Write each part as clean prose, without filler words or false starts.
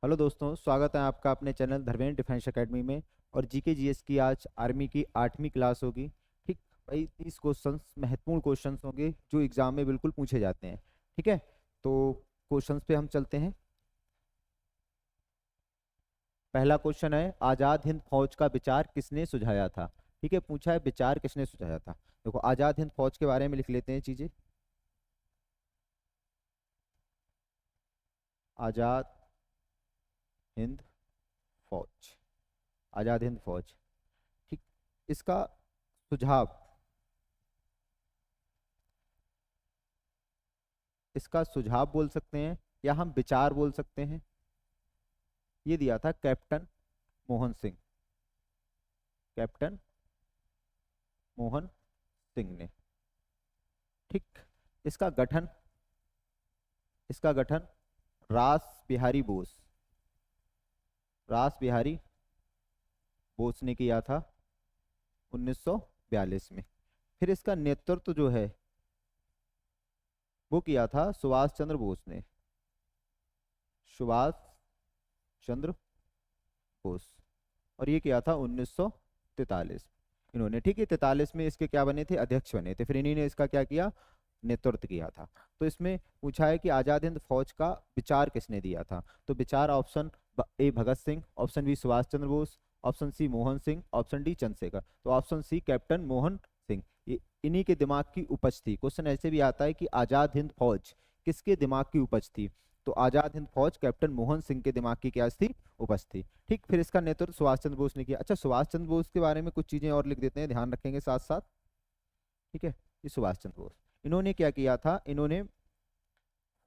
Hello दोस्तों, स्वागत है आपका अपने चैनल धर्मेंद्र डिफेंस एकेडमी में। और जीके जीएस की आज आर्मी की 8वीं क्लास होगी। ठीक भाई, 30 क्वेश्चंस महत्वपूर्ण क्वेश्चंस होंगे जो एग्जाम में बिल्कुल पूछे जाते हैं। ठीक है, तो क्वेश्चंस पे हम चलते हैं। पहला क्वेश्चन है, आजाद हिंद फौज का विचार किसने सुझाया था। ठीक है, पूछा है विचार किसने सुझाया था। देखो, आजाद हिंद फौज के बारे में लिख लेते हैं चीजें। आजाद हिंद फौज, आजाद हिंद फौज। ठीक, इसका सुझाव, इसका सुझाव बोल सकते हैं या हम विचार बोल सकते हैं। ये दिया था कैप्टन मोहन सिंह, कैप्टन मोहन सिंह ने। ठीक, इसका गठन, इसका गठन रास बिहारी बोस, रास बिहारी बोस ने किया था 1942 में। फिर इसका नेतृत्व जो है वो किया था सुभाष चंद्र बोस ने, सुभाष चंद्र बोस। और ये किया था 1943 इन्होंने। ठीक है, 43 में इसके क्या बने थे, अध्यक्ष बने थे। फिर इन्हीं ने इसका क्या किया, नेतृत्व किया था। तो इसमें पूछा है कि आजाद हिंद फौज का विचार किसने दिया था। तो विचार option A Bhagat Singh, option B Subhash Chandra Bose, option C Mohan Singh, option D Chandrashekhar. तो option C captain Mohan Singh. ये इन्हीं के दिमाग की उपज थी। क्वेश्चन ऐसे भी आता है कि आजाद हिंद फौज किसके दिमाग की उपज थी। तो आजाद हिंद फौज कैप्टन मोहन सिंह के दिमाग की क्या थी, उपज थी। ठीक, फिर इसका नेतृत्व सुभाष चंद्र बोस ने किया। अच्छा, सुभाष चंद्र बोस के बारे में कुछ चीजें और लिख देते हैं, ध्यान रखेंगे साथ साथ। ठीक है, ये सुभाष चंद्र बोस, इन्होंने क्या किया था, इन्होंने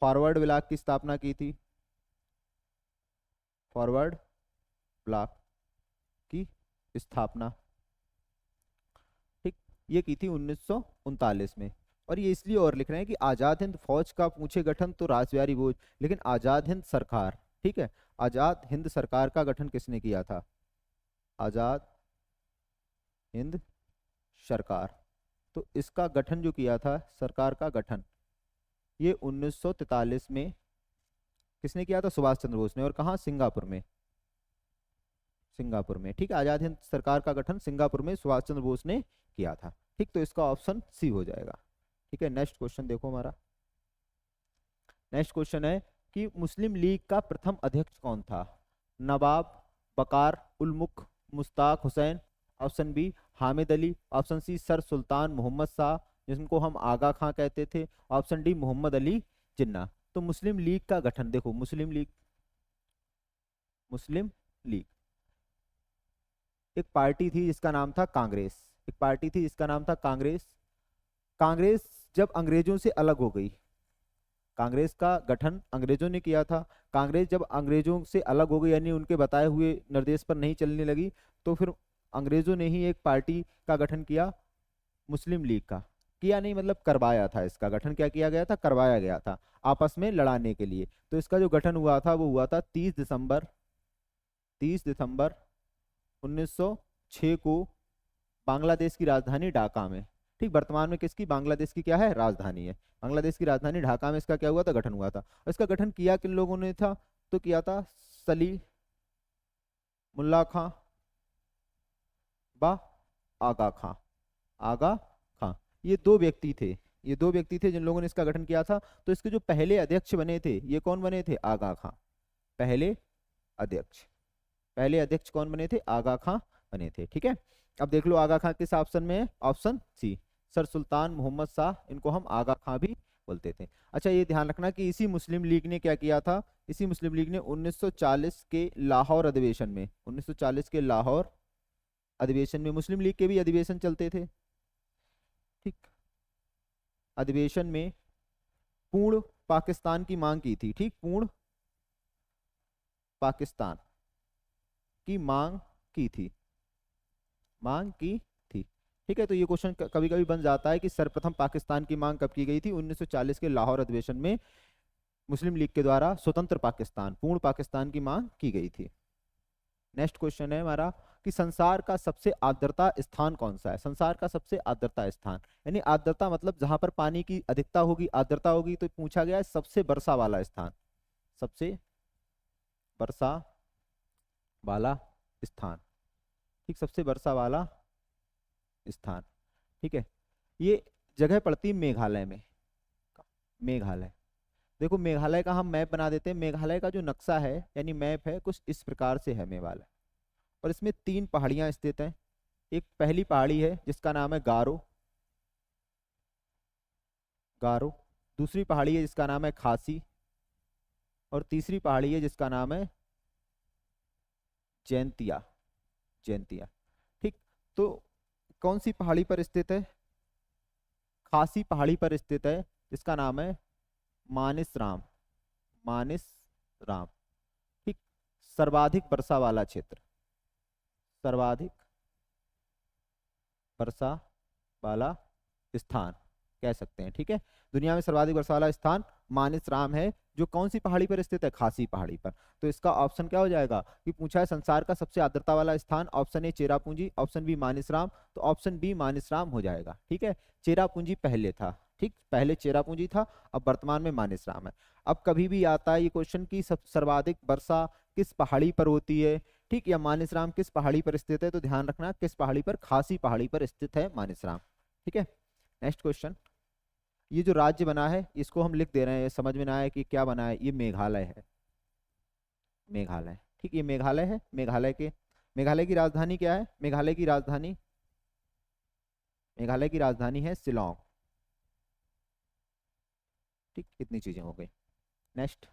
फॉरवर्ड ब्लॉक की स्थापना की थी, फॉरवर्ड ब्लॉक की स्थापना। ठीक, ये की थी 1939 में। और ये इसलिए और लिख रहे हैं कि आजाद हिंद फौज का पूछे गठन तो रासबिहारी बोस, लेकिन आजाद हिंद सरकार, ठीक है, आजाद हिंद सरकार का गठन किसने किया था, आजाद हिंद सरकार। तो इसका गठन जो किया था, सरकार का गठन, ये 1943 में किसने किया था, सुभाष चंद्र बोस ने। और कहाँ, सिंगापुर में, सिंगापुर में। ठीक है, आजाद हिंद सरकार का गठन सिंगापुर में सुभाष चंद्र बोस ने किया था। ठीक, तो इसका ऑप्शन सी हो जाएगा। ठीक है, नेक्स्ट क्वेश्चन देखो हमारा। नेक्स्ट क्वेश्चन है कि मुस्लिम लीग का प्रथम अध्यक्ष कौन था। नवाब Viqar ul Mulk Mushtaq Hussain, option B Hamid Ali, option C sir Sultan Muhammad Shah जिनको हम आगा खां कहते थे, ऑप्शन डी मोहम्मद अली जिन्ना। तो मुस्लिम लीग का गठन देखो, मुस्लिम लीग, मुस्लिम लीग एक पार्टी थी जिसका नाम था कांग्रेस, एक पार्टी थी जिसका नाम था कांग्रेस। कांग्रेस जब अंग्रेजों से अलग हो गई, कांग्रेस का गठन अंग्रेजों ने किया था। कांग्रेस जब अंग्रेजों से अलग हो गई, यानी उनके बताए हुए निर्देश पर नहीं चलने लगी, तो फिर अंग्रेजों ने ही एक पार्टी का गठन किया, मुस्लिम लीग का। किया नहीं मतलब करवाया था, इसका गठन क्या किया गया था, करवाया गया था आपस में लड़ाने के लिए। तो इसका जो गठन हुआ था वो हुआ था 30 दिसंबर, 30 दिसंबर 1906 को बांग्लादेश की राजधानी ढाका में। ठीक, वर्तमान में किसकी, बांग्लादेश की क्या है, राजधानी है। बांग्लादेश की राजधानी ढाका में इसका क्या हुआ था, गठन हुआ था। और इसका गठन किया किन लोगों ने था, तो किया था सली मुल्ला खां बा आगा खां, आगा खां। ये दो व्यक्ति थे, ये दो व्यक्ति थे जिन लोगों ने इसका गठन किया था। तो इसके जो पहले अध्यक्ष बने थे, ये कौन बने थे, आगा खां। पहले अध्यक्ष, पहले अध्यक्ष कौन बने थे, आगा खां बने थे। ठीक है, अब देख लो आगा खां किस ऑप्शन में है, option C sir Sultan Muhammad Shah, इनको हम आगा खां भी बोलते थे। अच्छा, ये ध्यान रखना कि इसी मुस्लिम लीग ने क्या किया था, इसी मुस्लिम लीग ने 1940 के लाहौर अधिवेशन में, 1940 के लाहौर अधिवेशन में, मुस्लिम लीग के भी अधिवेशन चलते थे। ठीक, अधिवेशन में पूर्ण पाकिस्तान की मांग की थी। ठीक, पूर्ण पाकिस्तान की मांग की थी, मांग की थी। ठीक है, तो ये क्वेश्चन कभी कभी बन जाता है कि सर्वप्रथम पाकिस्तान की मांग कब की गई थी, 1940 के लाहौर अधिवेशन में मुस्लिम लीग के द्वारा स्वतंत्र पाकिस्तान, पूर्ण पाकिस्तान की मांग की गई थी। नेक्स्ट क्वेश्चन है हमारा कि संसार का सबसे आर्द्रता स्थान कौन सा है। संसार का सबसे आर्द्रता स्थान, यानी आर्द्रता मतलब जहां पर पानी की अधिकता होगी, आर्द्रता होगी। तो पूछा गया है सबसे वर्षा वाला स्थान, सबसे वर्षा वाला स्थान, ठीक, सबसे वर्षा वाला स्थान, ठीक है। ये जगह पड़ती है मेघालय में, मेघालय। देखो मेघालय का हम मैप बना देते हैं। मेघालय का जो नक्शा है यानी मैप है कुछ इस प्रकार से है मेघालय, और इसमें 3 पहाड़ियां स्थित हैं। एक पहली पहाड़ी है जिसका नाम है गारो, गारो। दूसरी पहाड़ी है जिसका नाम है खासी, और तीसरी पहाड़ी है जिसका नाम है जैंतिया, जैंतिया, ठीक। तो कौन सी पहाड़ी पर स्थित है? खासी पहाड़ी पर स्थित है जिसका नाम है मानिस राम, मानिस राम, ठीक। सर्वाधिक वर्षा वाला क्षेत्र, सर्वाधिक वर्षा वाला स्थान कह सकते हैं, ठीक है। दुनिया में सर्वाधिक वर्षा वाला स्थान मानिस राम है, जो कौन सी पहाड़ी पर स्थित है? खासी पहाड़ी पर। तो इसका ऑप्शन क्या हो जाएगा कि पूछा है संसार का सबसे आर्द्रता वाला स्थान, option A Cherrapunji, option B Mawsynram, तो ऑप्शन बी मानिस राम हो जाएगा, ठीक है। चेरापूंजी पहले था, ठीक, पहले चेरापूंजी था, अब वर्तमान में मानिस राम है। अब कभी भी आता है ये क्वेश्चन की सर्वाधिक वर्षा किस पहाड़ी पर होती है, ठीक, या मानिस राम किस पहाड़ी पर स्थित है, तो ध्यान रखना किस पहाड़ी पर? खासी पहाड़ी पर स्थित है मानिस राम, ठीक है। नेक्स्ट क्वेश्चन, ये जो राज्य बना है इसको हम लिख दे रहे हैं, समझ में ना आए कि क्या बना है, ये मेघालय है, मेघालय, ठीक, ये मेघालय है। मेघालय की राजधानी क्या है? मेघालय की राजधानी है शिलोंग, ठीक, इतनी चीजें हो गई। नेक्स्ट,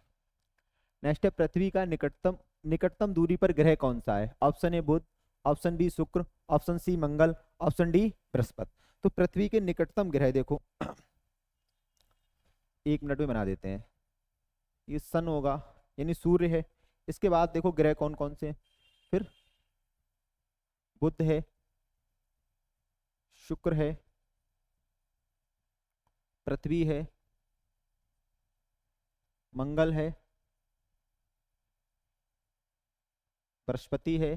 नेक्स्ट है पृथ्वी का निकटतम निकटतम दूरी पर ग्रह कौन सा है? ऑप्शन ए बुध, ऑप्शन बी शुक्र, ऑप्शन सी मंगल, ऑप्शन डी बृहस्पति। तो पृथ्वी के निकटतम ग्रह देखो 1 मिनट में बना देते हैं। ये सन होगा यानी सूर्य है। इसके बाद देखो ग्रह कौन कौन से हैं? फिर बुध है, शुक्र है, पृथ्वी है, मंगल है, बृहस्पति है,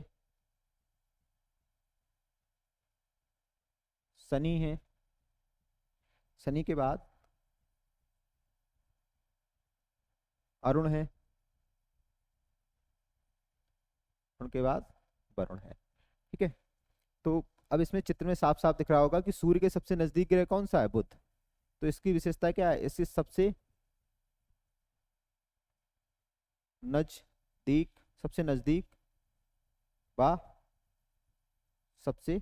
शनि है, शनि के बाद अरुण है, उनके बाद वरुण है, ठीक है। तो अब इसमें चित्र में साफ साफ दिख रहा होगा कि सूर्य के सबसे नजदीक ग्रह कौन सा है? बुध। तो इसकी विशेषता क्या है? इसके सबसे नजदीक, सबसे नजदीक व सबसे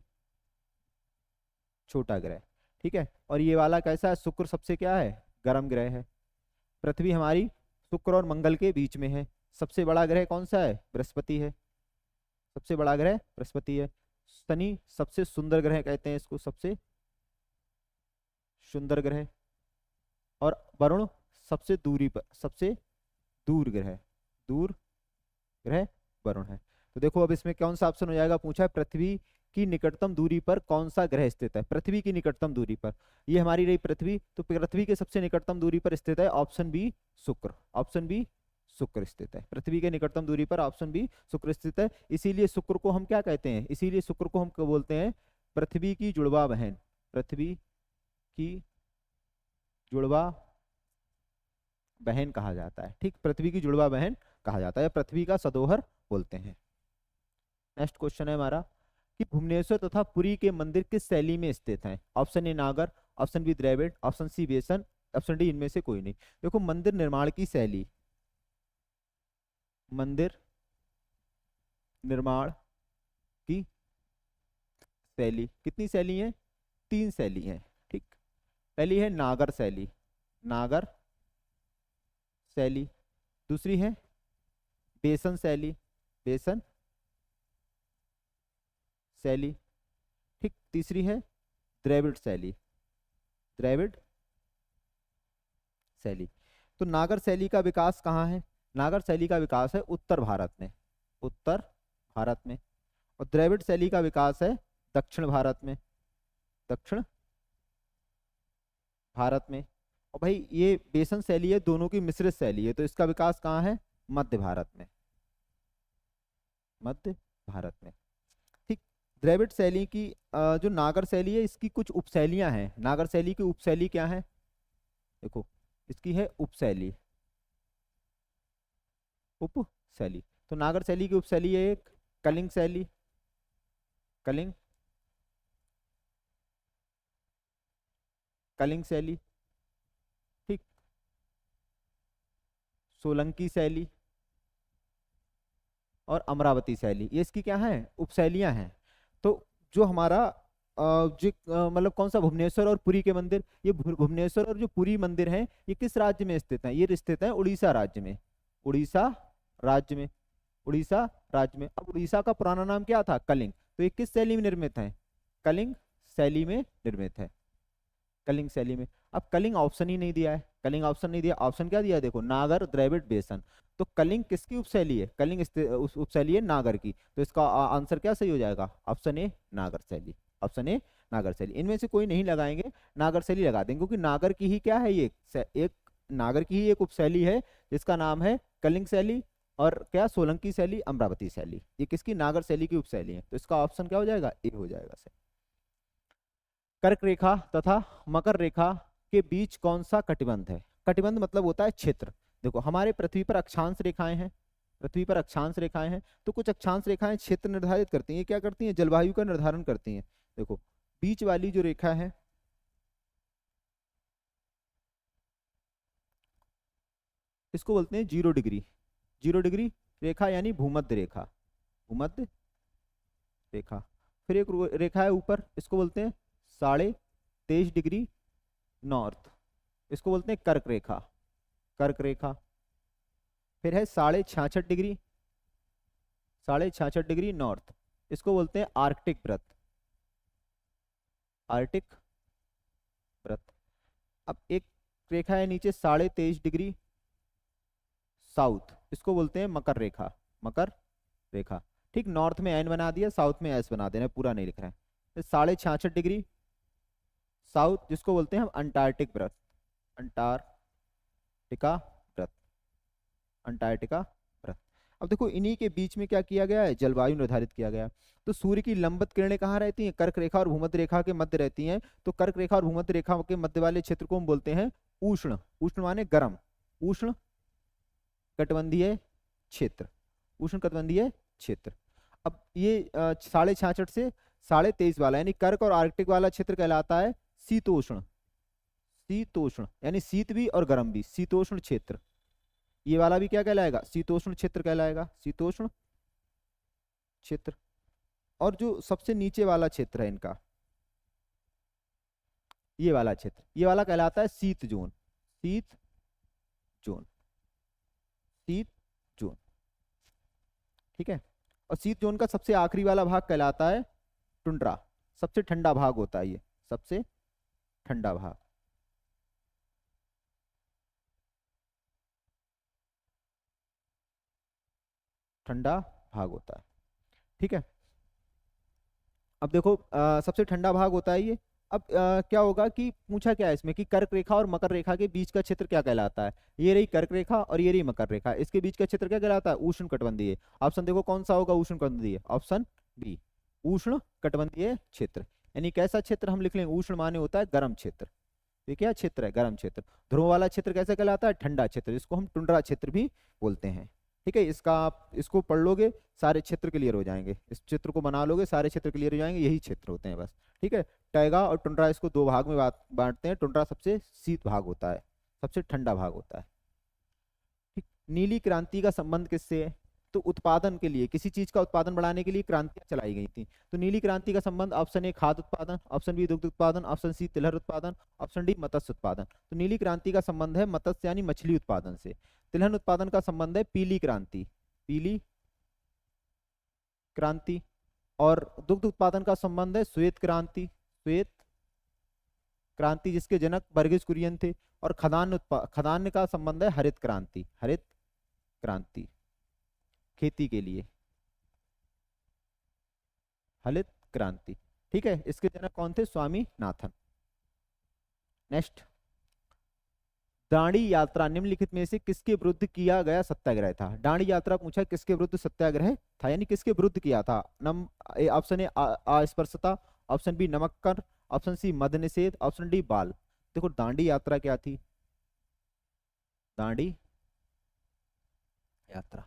छोटा ग्रह, ठीक है। और ये वाला कैसा है? शुक्र सबसे क्या है? गर्म ग्रह है। पृथ्वी हमारी शुक्र और मंगल के बीच में है। सबसे बड़ा ग्रह कौन सा है? बृहस्पति है, सबसे बड़ा ग्रह बृहस्पति है। शनि सबसे सुंदर ग्रह कहते हैं इसको, सबसे सुंदर ग्रह। और वरुण सबसे दूरी पर, सबसे दूर ग्रह, दूर ग्रह वरुण है। तो देखो अब इसमें कौन सा ऑप्शन हो जाएगा? पूछा है पृथ्वी की निकटतम दूरी पर कौन सा ग्रह स्थित है। पृथ्वी की निकटतम दूरी पर, ये हमारी रही पृथ्वी, तो पृथ्वी के सबसे निकटतम दूरी पर स्थित है ऑप्शन बी शुक्र, ऑप्शन बी शुक्र स्थित है। पृथ्वी के निकटतम दूरी पर ऑप्शन बी शुक्र स्थित है। इसीलिए शुक्र को हम क्या कहते हैं? इसीलिए शुक्र को हम क्या बोलते हैं? पृथ्वी की जुड़वा बहन, पृथ्वी की जुड़वा बहन कहा जाता है, ठीक, पृथ्वी की जुड़वा बहन कहा जाता है, पृथ्वी का सदोहर बोलते हैं। नेक्स्ट क्वेश्चन है हमारा कि भुवनेश्वर तथा पुरी के मंदिर किस शैली में स्थित हैं? Option A Nagara, option B Dravida, option C बेसन, ऑप्शन डी इनमें से कोई नहीं। देखो मंदिर निर्माण की शैली, मंदिर निर्माण की शैली, कितनी शैली है? 3 शैली है, ठीक। पहली है नागर शैली, नागर शैली। दूसरी है बेसन शैली, बेसन शैली, ठीक। तीसरी है द्रविड़ शैली, द्रविड़ शैली। तो नागर शैली का विकास कहाँ है? नागर शैली का विकास है उत्तर भारत में, उत्तर भारत में। और द्रविड़ शैली का विकास है दक्षिण भारत में, दक्षिण भारत में। और भाई ये बेसन शैली है, दोनों की मिश्रित शैली है, तो इसका विकास कहाँ है? मध्य भारत में, मध्य भारत में, ठीक। द्रविड़ शैली की जो नागर शैली है इसकी कुछ उपशैलियां हैं। नागर शैली की उपशैली क्या है? देखो इसकी है उपशैली, उपशैली, तो नागर शैली की उपशैली है एक कलिंग शैली, कलिंग, कलिंग शैली, ठीक, सोलंकी शैली और अमरावती शैली, ये इसकी क्या है, उपशैलियां हैं। तो जो हमारा मतलब कौन सा, भुवनेश्वर और पुरी के मंदिर, ये भुवनेश्वर और जो पुरी मंदिर हैं ये किस राज्य में स्थित हैं, ये स्थित है उड़ीसा राज्य में, उड़ीसा राज्य में, उड़ीसा राज्य में। अब उड़ीसा का पुराना नाम क्या था, कलिंग। तो ये किस शैली में निर्मित है, कलिंग शैली में निर्मित है, कलिंग शैली में। अब कलिंग ऑप्शन ही नहीं दिया है, कलिंग ऑप्शन नहीं दिया, ऑप्शन क्या दिया है, देखो नागर द्रविड़ बेसन। तो कलिंग किसकी उपशैली है, कलिंग उपशैली है नागर की। तो इसका आंसर क्या सही हो जाएगा, ऑप्शन ए नागर शैली, ऑप्शन ए नागर शैली। इनमें से कोई नहीं लगाएंगे, नागर शैली लगा देंगे, क्योंकि नागर की ही क्या है ये एक नागर की ही एक उपशैली है जिसका नाम है कलिंग शैली, और क्या सोलंकी शैली, अमरावती शैली, ये किसकी, नागर शैली की उपशैली है। तो इसका ऑप्शन क्या हो जाएगा, ए हो जाएगा सही। कर्क रेखा तथा मकर रेखा के बीच कौन सा कटिबंध है, कटिबंध मतलब होता है क्षेत्र। देखो हमारे पृथ्वी पर अक्षांश रेखाएं हैं, पृथ्वी पर अक्षांश रेखाएं हैं, तो कुछ अक्षांश रेखाएं क्षेत्र निर्धारित करती हैं, ये क्या करती हैं, जलवायु का निर्धारण करती हैं। देखो बीच वाली जो रेखा है, इसको बोलते हैं 0 डिग्री, 0 डिग्री रेखा यानी भूमध्य रेखा, भूमध्य रेखा। फिर एक रेखा है ऊपर, इसको बोलते हैं 23.5 डिग्री नॉर्थ, इसको बोलते हैं कर्क रेखा, कर्क रेखा। फिर है 66.5 डिग्री, 66.5 डिग्री नॉर्थ, इसको बोलते हैं आर्कटिक व्रत, आर्टिक व्रत। अब एक रेखा है नीचे 23.5 डिग्री साउथ, इसको बोलते हैं मकर रेखा, मकर रेखा। ठीक, नॉर्थ में एन बना दिया, साउथ में एस बना देना, पूरा नहीं लिख रहे हैं। 66.5 डिग्री साउथ, जिसको बोलते हैं हम अंटार्कटिक व्रत, अंटार्कटिका व्रत, अंटार्कटिका व्रत। अब देखो इन्हीं के बीच में क्या किया गया है, जलवायु निर्धारित किया गया। तो सूर्य की लंबवत किरणें कहाँ रहती हैं, कर्क रेखा और भूमध्य रेखा के मध्य रहती हैं। तो कर्क रेखा और भूमध्य रेखा के मध्य वाले क्षेत्र को हम बोलते हैं उष्ण, उष्ण माने गर्म, उष्ण कटिबंधीय क्षेत्र, उष्ण कटिबंधीय क्षेत्र। अब ये 66.5 से 23.5 वाला यानी कर्क और आर्कटिक वाला क्षेत्र कहलाता है शीतोष्ण, शीतोष्ण यानी शीत भी और गर्म भी, शीतोष्ण क्षेत्र। ये वाला भी क्या कहलाएगा, शीतोष्ण क्षेत्र कहलाएगा, शीतोष्ण क्षेत्र। और जो सबसे नीचे वाला क्षेत्र है इनका, ये वाला क्षेत्र, ये वाला कहलाता है शीत जोन, शीत जोन, शीत जोन, ठीक है। और शीत जोन का सबसे आखिरी वाला भाग कहलाता है टुंड्रा, सबसे ठंडा भाग होता है ये, सबसे ठंडा भाग, ठंडा भाग होता है, ठीक है। अब देखो सबसे ठंडा भाग होता है ये। अब क्या होगा कि पूछा क्या है इसमें कि कर्क रेखा और मकर रेखा के बीच का क्षेत्र क्या कहलाता है, ये रही कर्क रेखा और ये रही मकर रेखा, इसके बीच का क्षेत्र क्या कहलाता है, उष्ण कटिबंधीय। ऑप्शन देखो कौन सा होगा उष्ण कटिबंधीय, ऑप्शन बी, उष्ण कटिबंधीय क्षेत्र। यानी कैसा क्षेत्र हम लिख लेंगे, उष्ण माने होता है गर्म क्षेत्र, ये क्या क्षेत्र है, गर्म क्षेत्र। ध्रुव वाला क्षेत्र कैसे कहलाता है, ठंडा क्षेत्र, जिसको हम टुंड्रा क्षेत्र भी बोलते हैं, ठीक है। इसका आप इसको पढ़ लोगे सारे क्षेत्र क्लियर हो जाएंगे, इस चित्र को बना लोगे सारे क्षेत्र क्लियर हो जाएंगे, यही क्षेत्र होते हैं बस, ठीक है। टैगा और टुंड्रा इसको दो भाग में बांटते हैं, टुंड्रा सबसे शीत भाग होता है, सबसे ठंडा भाग होता है, ठीक। नीली क्रांति का संबंध किससे है, तो उत्पादन के लिए, किसी चीज का उत्पादन बढ़ाने के लिए क्रांतियां चलाई गई थी। तो नीली क्रांति का संबंध ऑप्शन ए खाद्य उत्पादन, ऑप्शन बी दुग्ध उत्पादन, ऑप्शन सी तिलहर उत्पादन, ऑप्शन डी मत्स्य उत्पादन। तो नीली क्रांति का संबंध है मत्स्य यानी मछली उत्पादन से। तिलहन उत्पादन का संबंध है पीली क्रांति, पीली क्रांति। और दुग्ध उत्पादन का संबंध है श्वेत क्रांति, श्वेत क्रांति जिसके जनक वर्गीज कुरियन थे। और खदान का संबंध है हरित क्रांति, हरित क्रांति खेती के लिए, हरित क्रांति, ठीक है। इसके जनक कौन थे, स्वामी नाथन। नेक्स्ट, दांडी यात्रा निम्नलिखित में से किसके विरुद्ध किया गया सत्याग्रह था। दांडी यात्रा पूछा किसके विरुद्ध सत्याग्रह था, यानी किसके विरुद्ध किया था। ऑप्शन ए अस्पृश्यता, ऑप्शन बी नमक कर, ऑप्शन सी मद निषेध, ऑप्शन डी बाल। देखो दांडी यात्रा क्या थी, दांडी यात्रा,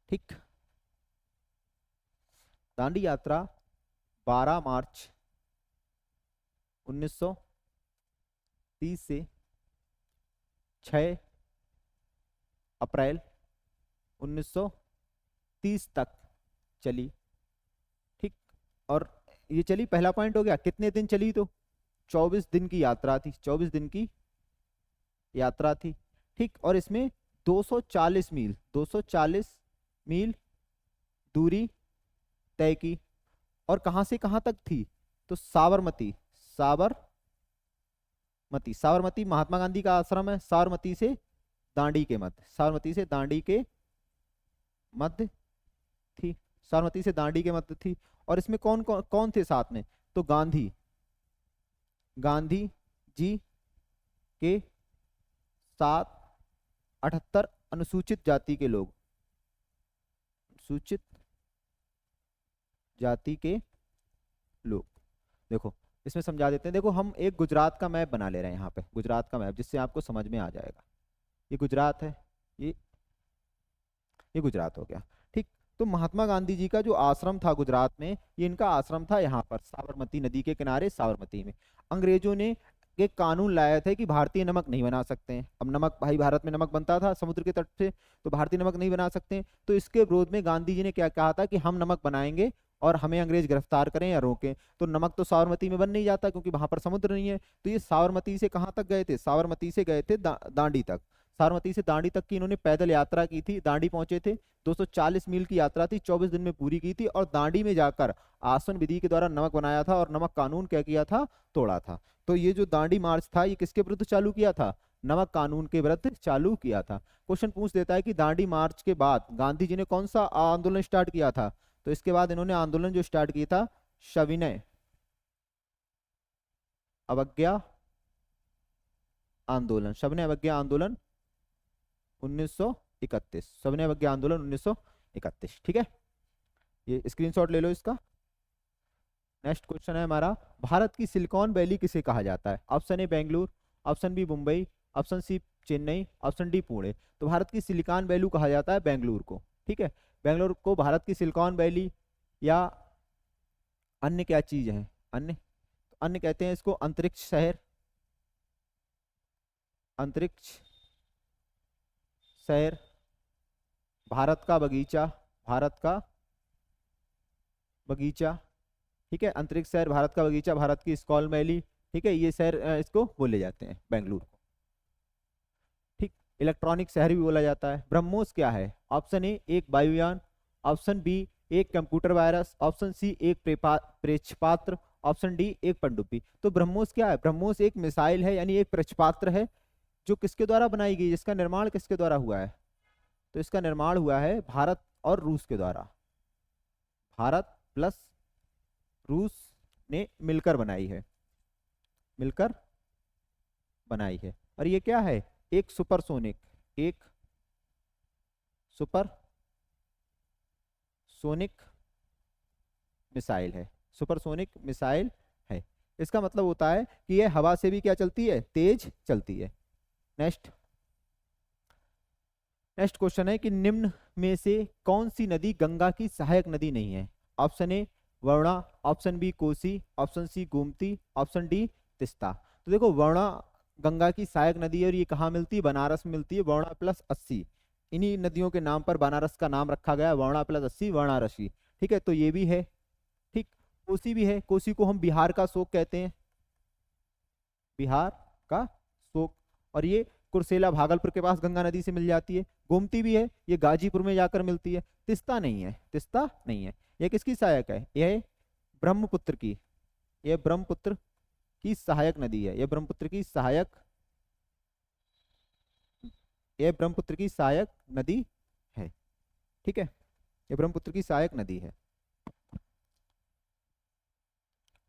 ठीक। दांडी यात्रा 12 मार्च 1930 से 6 अप्रैल 1930 तक चली। ठीक, और ये चली, पहला पॉइंट हो गया। कितने दिन चली? तो 24 दिन की यात्रा थी, 24 दिन की यात्रा थी। ठीक, और इसमें 240 मील 240 मील दूरी तय की। और कहां से कहां तक थी? तो साबरमती, साबरमती, साबरमती महात्मा गांधी का आश्रम है। साबरमती से दांडी के मध्य, साबरमती से दांडी के मध्य थी, साबरमती से दांडी के मध्य थी। और इसमें कौन कौन कौन थे साथ में? तो गांधी, गांधी जी के साथ 78 अनुसूचित जाति के लोग, सूचित जाति के लोग। देखो इसमें समझा देते हैं। देखो हम एक गुजरात का मैप बना ले रहे हैं यहाँ पे, गुजरात का मैप, जिससे आपको समझ में आ जाएगा। ये गुजरात है, ये गुजरात हो गया। ठीक, तो महात्मा गांधी जी का जो आश्रम था गुजरात में, ये इनका आश्रम था यहाँ पर साबरमती नदी के किनारे, साबरमती में। अंग्रेजों ने एक कानून लाया था कि भारतीय नमक नहीं बना सकते हैं। अब नमक, भाई भारत में नमक बनता था समुद्र के तट से, तो भारतीय नमक नहीं बना सकते हैं। तो इसके विरोध में गांधी जी ने क्या कहा था कि हम नमक बनाएंगे और हमें अंग्रेज गिरफ्तार करें या रोकें। तो नमक तो साबरमती में बन नहीं जाता क्योंकि वहां पर समुद्र नहीं है। तो ये साबरमती से कहाँ तक गए थे? साबरमती से गए थे दांडी तक। साबरमती से दांडी तक की इन्होंने पैदल यात्रा की थी, दांडी पहुंचे थे। 240 मील की यात्रा थी, 24 दिन में पूरी की थी। और दांडी में जाकर आसन विधि के द्वारा नमक बनाया था और नमक कानून क्या किया था? तोड़ा था। तो ये जो दांडी मार्च था, ये किसके विरुद्ध चालू किया था? नमक कानून के विरुद्ध चालू किया था। क्वेश्चन पूछ देता है कि दांडी मार्च के बाद गांधी जी ने कौन सा आंदोलन स्टार्ट किया था? तो इसके बाद इन्होंने आंदोलन जो स्टार्ट किया था, सविनय अवज्ञा आंदोलन, सविनय अवज्ञा आंदोलन 1931, सविनय अवज्ञा आंदोलन 1931। ठीक है, ये स्क्रीनशॉट ले लो इसका। नेक्स्ट क्वेश्चन है हमारा, भारत की सिलिकॉन वैली किसे कहा जाता है? Option A Bengaluru, option B Mumbai, option C Chennai, option D Pune. तो भारत की सिलिकॉन वैली कहा जाता है बेंगलुरु को। ठीक है, बेंगलुरु को भारत की सिलिकॉन वैली, या अन्य क्या चीज है? अन्य, तो अन्य कहते हैं इसको अंतरिक्ष शहर, अंतरिक्ष शहर, भारत का बगीचा, भारत का बगीचा। ठीक है, अंतरिक्ष शहर, भारत का बगीचा, भारत की स्कॉल वैली। ठीक है, ये शहर इसको बोले जाते हैं बेंगलुरु को। ठीक, इलेक्ट्रॉनिक शहर भी बोला जाता है। ब्रह्मोस क्या है? ऑप्शन ए एक वायुयान, ऑप्शन बी एक कंप्यूटर वायरस, ऑप्शन सी एक प्रेक्षपात्र, ऑप्शन डी एक पनडुब्बी। तो ब्रह्मोस क्या है? ब्रह्मोस एक मिसाइल है, यानी एक प्रेक्षपात्र है, जो किसके द्वारा बनाई गई, जिसका निर्माण किसके द्वारा हुआ है? तो इसका निर्माण हुआ है भारत और रूस के द्वारा। भारत प्लस रूस ने मिलकर बनाई है, मिलकर बनाई है। और ये क्या है? एक सुपरसोनिक, एक सुपर सोनिक मिसाइल है, सुपरसोनिक मिसाइल है। इसका मतलब होता है कि यह हवा से भी क्या चलती है? तेज चलती है। नेक्स्ट, नेक्स्ट क्वेश्चन है कि निम्न में से कौन सी नदी गंगा की सहायक नदी नहीं है? Option A Varuna, option B Kosi, option C Gomti, option D Teesta. तो देखो वरुणा गंगा की सहायक नदी है और ये कहाँ मिलती है? बनारस में मिलती है, वरुणा प्लस 80। इन्हीं नदियों के नाम पर बनारस का नाम रखा गया है, वरुणा प्लस 80 वाराणसी। ठीक है, तो ये भी है। ठीक, कोसी भी है, कोसी को हम बिहार का शोक कहते हैं, बिहार का शोक। और ये कुर्सेला भागलपुर के पास गंगा नदी से मिल जाती है। गोमती भी है, ये गाजीपुर में जाकर मिलती है। तिस्ता नहीं है, तिस्ता नहीं है। यह किसकी सहायक है? यह ब्रह्मपुत्र की, यह ब्रह्मपुत्र की सहायक नदी है, यह ब्रह्मपुत्र की सहायक, यह ब्रह्मपुत्र की सहायक नदी है। ठीक है, यह ब्रह्मपुत्र की सहायक नदी है।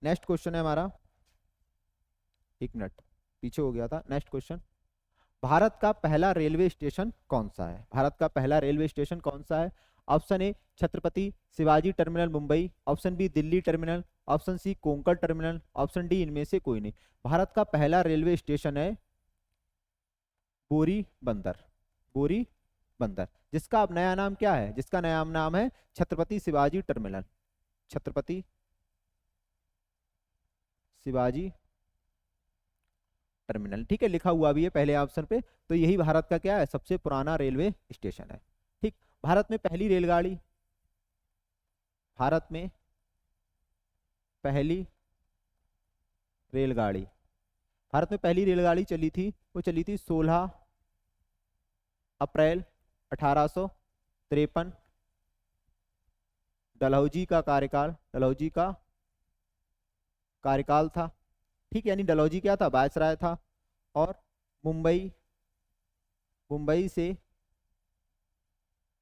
नेक्स्ट क्वेश्चन है हमारा, एक मिनट पीछे हो गया था। नेक्स्ट क्वेश्चन, भारत का पहला रेलवे स्टेशन कौन सा है? भारत का पहला रेलवे स्टेशन कौन सा है? Option A Chhatrapati Shivaji terminal Mumbai, option B Delhi terminal, option C Konkan terminal, option D इनमें से कोई नहीं। भारत का पहला रेलवे स्टेशन है बोरी बंदर, बोरी बंदर, जिसका अब नया नाम क्या है? जिसका नया नाम है छत्रपति शिवाजी टर्मिनल। छत्रपति शिवाजी टर्मिनल। ठीक है, लिखा हुआ भी है पहले ऑप्शन पे। तो यही भारत का क्या है, सबसे पुराना रेलवे स्टेशन है। ठीक, भारत में पहली रेलगाड़ी, भारत में पहली रेलगाड़ी, भारत में पहली रेलगाड़ी चली थी, वो चली थी 16 अप्रैल 1853। डलहौजी का कार्यकाल, डलहौजी का कार्यकाल था। ठीक, यानी डलहौजी क्या था, वायसराय था। और मुंबई, मुंबई से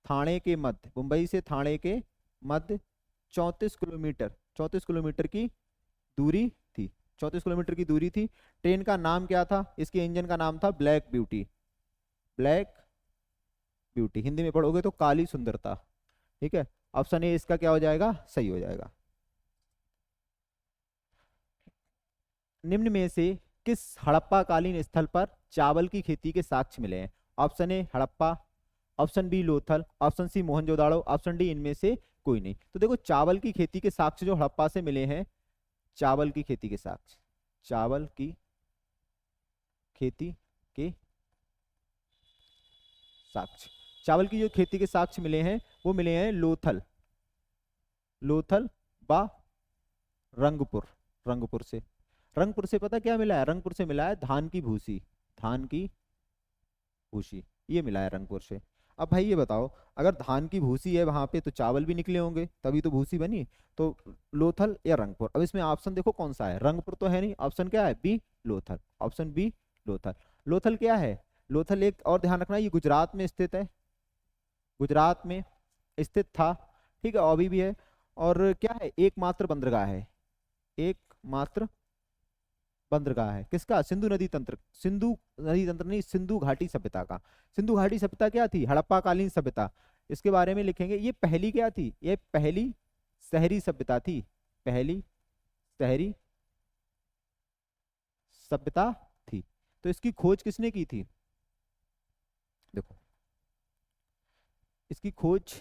थाने के मध्य, मुंबई से थाने के मध्य 34 किलोमीटर, 34 किलोमीटर की दूरी थी, 34 किलोमीटर की दूरी थी। ट्रेन का नाम क्या था, इसके इंजन का नाम था black beauty, black beauty, Hindi में पढ़ोगे तो काली सुंदरता। ठीक है, ऑप्शन ए इसका क्या हो जाएगा, सही हो जाएगा। निम्न में से किस हड़प्पा कालीन स्थल पर चावल की खेती के साक्ष्य मिले हैं? Option A Harappa, option B Lothal, option C Mohenjodaro, option D इनमें से कोई नहीं। तो देखो, चावल की खेती के साक्ष्य जो हड़प्पा से मिले हैं, चावल की खेती के साक्ष्य, चावल की खेती के साक्ष्य, चावल की जो खेती के साक्ष्य मिले हैं वो मिले हैं लोथल, लोथल बा रंगपुर, रंगपुर से। रंगपुर से पता क्या मिला है, रंगपुर से मिला है धान की भूसी, धान की भूसी, ये मिला है रंगपुर से। अब भाई ये बताओ, अगर धान की भूसी है वहां पे तो चावल भी निकले होंगे, तभी तो भूसी बनी। तो लोथल या रंगपुर, अब इसमें ऑप्शन देखो कौन सा है, रंगपुर तो है नहीं, ऑप्शन क्या है, B Lothal, option B Lothal. Lothal क्या है, लोथल एक और ध्यान रखना, ये गुजरात में स्थित है, गुजरात में स्थित था। ठीक है, अभी भी है। और क्या है, एकमात्र बंदरगाह है, एकमात्र बंदरगाह है किसका, सिंधु नदी तंत्र, सिंधु नदी तंत्र नहीं, सिंधु घाटी सभ्यता का। सिंधु घाटी सभ्यता क्या थी, हड़प्पा कालीन सभ्यता, इसके बारे में लिखेंगे। ये पहली क्या थी, ये पहली शहरी सभ्यता थी, पहली शहरी सभ्यता थी। तो इसकी खोज किसने की थी, देखो इसकी खोज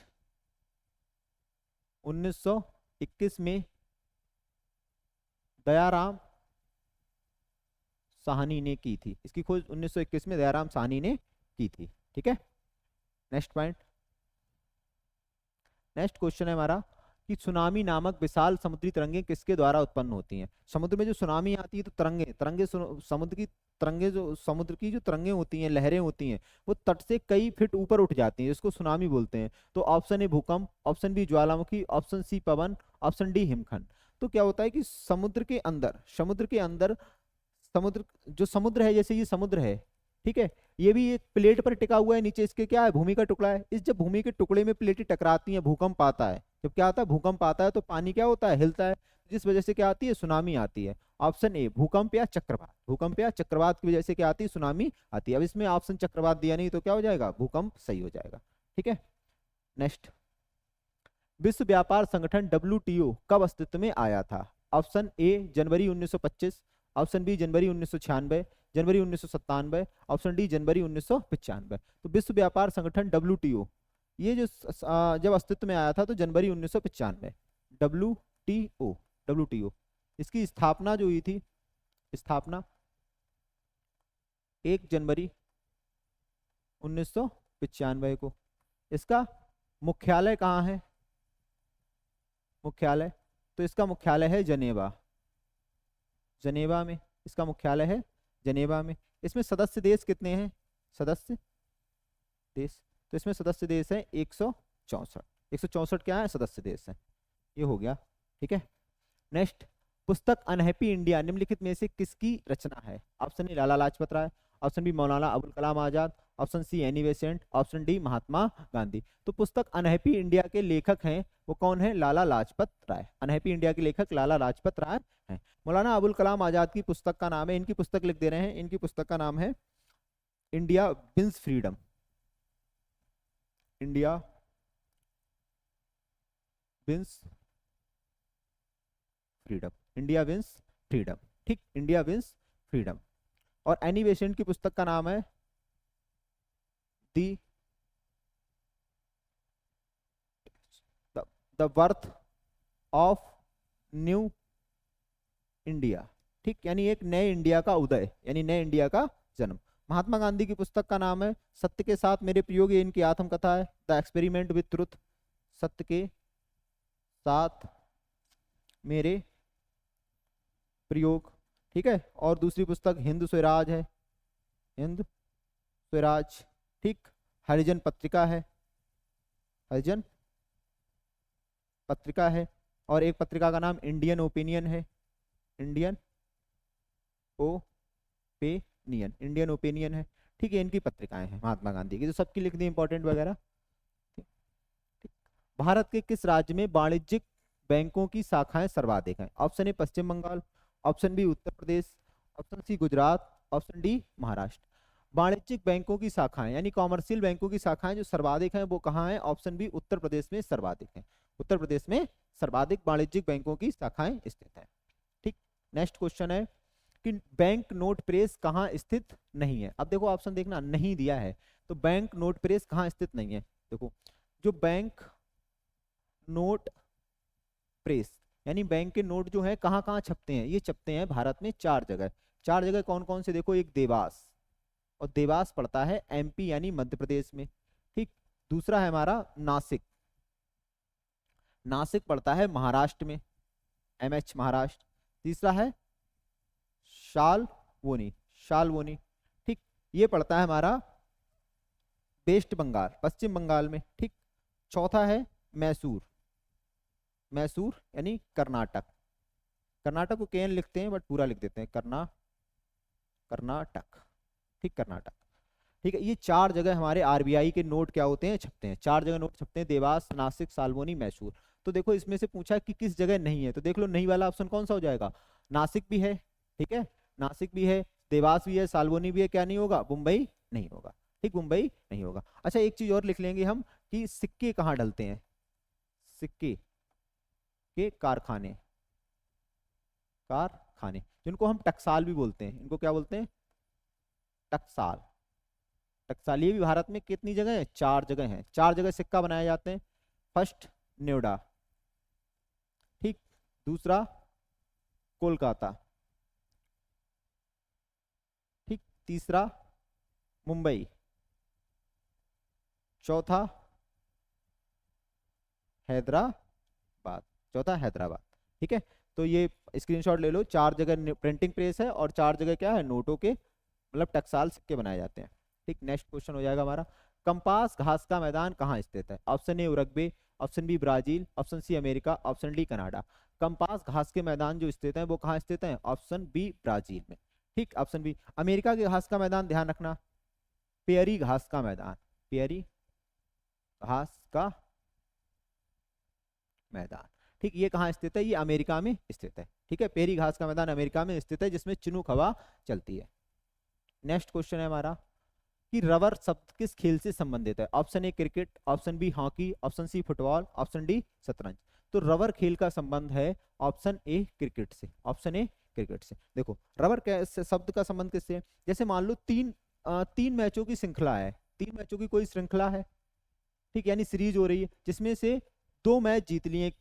1921 में दयाराम साहनी ने की थी, इसकी खोज 1921 में दयाराम साहनी ने की थी। ठीक है, नेक्स्ट पॉइंट, नेक्स्ट क्वेश्चन है हमारा कि सुनामी नामक विशाल समुद्री तरंगें किसके द्वारा उत्पन्न होती हैं? समुद्र में जो सुनामी आती है तो तरंगे, तरंगे समुद्र की तरंगे, जो समुद्र की जो तरंगे होती हैं, लहरें होती हैं, वो तट से कई फीट ऊपर उठ जाती हैं, इसको सुनामी बोलते हैं। तो ऑप्शन ए भूकंप, ऑप्शन बी ज्वालामुखी, ऑप्शन सी पवन, ऑप्शन डी हिमखंड। तो क्या होता है कि समुद्र के अंदर, समुद्र के अंदर, समुद्र जो समुद्र है, जैसे ये समुद्र है, ठीक है, ये भी एक प्लेट पर टिका हुआ है, नीचे इसके क्या है, भूमि का टुकड़ा है। इस जब भूमि के टुकड़े में प्लेटें टकराती हैं, भूकंप आता है, जब क्या आता है, भूकंप आता है, तो पानी क्या होता है, हिलता है, जिस वजह से क्या आती है, सुनामी आती है। ऑप्शन ए भूकंप या चक्रवात, भूकंप या चक्रवात की वजह से क्या आती है, सुनामी आती है। अब इसमें ऑप्शन चक्रवात दिया नहीं, तो क्या हो जाएगा, भूकंप सही हो जाएगा। ठीक है, नेक्स्ट, विश्व व्यापार संगठन WTO कब अस्तित्व में आया था? ऑप्शन ए जनवरी 1925, ऑप्शन बी जनवरी 1996, जनवरी 1997, ऑप्शन डी जनवरी 1995। तो विश्व व्यापार संगठन WTO, ये जो जब अस्तित्व में आया था तो जनवरी 1995, WTO, WTO, इसकी स्थापना जो हुई थी, स्थापना 1 जनवरी 1995 को। इसका मुख्यालय कहाँ है, मुख्यालय, तो इसका मुख्यालय है जनेवा, जनेवा में इसका मुख्यालय है, जनेवा में। इसमें सदस्य देश कितने हैं, सदस्य देश, तो इसमें सदस्य देश है 164, 164 क्या है, सदस्य देश है। ये हो गया। ठीक है, नेक्स्ट, पुस्तक अनहैप्पी इंडिया निम्नलिखित में से किसकी रचना है? Option A Lala Lajpat Rai, option B Maulana Abul Kalam Azad, option C Annie Besant, option D Mahatma Gandhi. तो पुस्तक अनहैप्पी इंडिया के लेखक हैं वो कौन है, लाला लाजपत राय, अनहैप्पी इंडिया के लेखक लाला लाजपत राय हैं। मौलाना अबुल कलाम आजाद की पुस्तक का नाम है, इनकी पुस्तक लिख दे रहे हैं, इनकी पुस्तक का नाम है India wins freedom, India wins freedom, India wins freedom. ठीक, इंडिया विंस फ्रीडम। और एनी बेसेंट की पुस्तक का नाम है the the worth of new India, ठीक, यानी एक नए इंडिया का उदय, यानी नए इंडिया का जन्म। महात्मा गांधी की पुस्तक का नाम है सत्य के साथ मेरे प्रयोग, ये इनकी आत्मकथा है, द एक्सपेरिमेंट विथ ट्रुथ, सत्य के साथ मेरे प्रयोग, ठीक है। और दूसरी पुस्तक हिंद स्वराज है, हिंद स्वराज, ठीक। हरिजन पत्रिका है, हरिजन पत्रिका है। और एक पत्रिका का नाम इंडियन ओपिनियन है, इंडियन ओपिनियन, इंडियन ओपिनियन है, ठीक है। इनकी पत्रिकाएं हैं महात्मा गांधी की, जो सबकी लिख दी इंपॉर्टेंट वगैरह, ठीक, ठीक। भारत के किस राज्य में वाणिज्यिक बैंकों की शाखाएं सर्वाधिक हैं? Option A Paschim Bangal, option B Uttar Pradesh, option C Gujarat, option D Maharashtra. वाणिज्यिक बैंकों की शाखाएं यानी कॉमर्शियल बैंकों की शाखाएं जो सर्वाधिक हैं वो कहाँ हैं? ऑप्शन बी उत्तर प्रदेश में सर्वाधिक हैं, उत्तर प्रदेश में सर्वाधिक वाणिज्यिक बैंकों की शाखाएं स्थित हैं, ठीक। नेक्स्ट क्वेश्चन है कि बैंक नोट प्रेस कहाँ स्थित नहीं है? अब देखो ऑप्शन देखना, नहीं दिया है, तो बैंक नोट प्रेस कहाँ स्थित नहीं है? देखो जो बैंक नोट प्रेस यानी बैंक के नोट जो है कहाँ कहाँ छपते हैं? ये छपते हैं भारत में 4 जगह। 4 जगह कौन कौन से? देखो, एक देवास, और देवास पड़ता है एमपी यानी मध्य प्रदेश में, ठीक। दूसरा है हमारा नासिक, नासिक पड़ता है महाराष्ट्र में, एमएच महाराष्ट्र। तीसरा है शालवोनी, शालवोनी, ठीक, ये पड़ता है हमारा वेस्ट बंगाल, पश्चिम बंगाल में, ठीक। चौथा है मैसूर, मैसूर यानी कर्नाटक, कर्नाटक को केएन लिखते हैं बट पूरा लिख देते हैं कर्नाटक, ठीक, कर्नाटक, ठीक है। ये 4 जगह हमारे आरबीआई के नोट क्या होते हैं? छपते हैं, 4 जगह नोट छपते हैं, देवास, नासिक, सालवोनी, मैसूर। तो देखो इसमें से पूछा कि किस जगह नहीं है, तो देख लो नहीं वाला ऑप्शन कौन सा हो जाएगा? नासिक भी है, ठीक है, नासिक भी है, देवास भी है, सालवोनी भी है, क्या नहीं होगा? मुंबई नहीं होगा, ठीक, मुंबई नहीं होगा। अच्छा एक चीज और लिख लेंगे हम कि सिक्के कहाँ डलते हैं? सिक्के के कारखाने, कारखाने जिनको हम टकसाल भी बोलते हैं, इनको क्या बोलते हैं? टकसाल, टकसाल। ये भी भारत में कितनी जगह है? 4 जगह हैं, 4 जगह सिक्का बनाए जाते हैं। फर्स्ट नोएडा, ठीक, दूसरा कोलकाता, ठीक, तीसरा मुंबई, चौथा हैदराबाद, चौथा हैदराबाद, ठीक है। तो ये स्क्रीनशॉट ले लो, 4 जगह प्रिंटिंग प्रेस है और 4 जगह क्या है? नोटों के मतलब टकसाल सिक्के बनाए जाते हैं, ठीक। नेक्स्ट क्वेश्चन हो जाएगा हमारा, कंपास घास का मैदान कहाँ स्थित है? Option A Uruguay, option B Brazil, option C America, option D Canada. Pampas घास के मैदान जो स्थित है वो कहाँ स्थित है? ऑप्शन बी ब्राजील में, ठीक, ऑप्शन बी। अमेरिका के घास का मैदान ध्यान रखना, पेरी घास का मैदान, पेरी घास का मैदान, ठीक, ये कहाँ स्थित है? ये अमेरिका में स्थित है, ठीक है। पेरी घास का मैदान अमेरिका में स्थित है जिसमें चिनूक हवा चलती है। नेक्स्ट क्वेश्चन है हमारा कि रबर शब्द किस खेल से संबंधित है? Option A cricket, option B hockey, option C football, option D शतरंज। तो रबर खेल का संबंध है ऑप्शन ए क्रिकेट से, ऑप्शन ए क्रिकेट से। देखो रबर शब्द का संबंध किससे? जैसे मान लो 3 मैचों की श्रृंखला है, 3 मैचों की कोई श्रृंखला है, ठीक, यानी सीरीज हो रही है जिसमें से 2 मैच जीत लिए,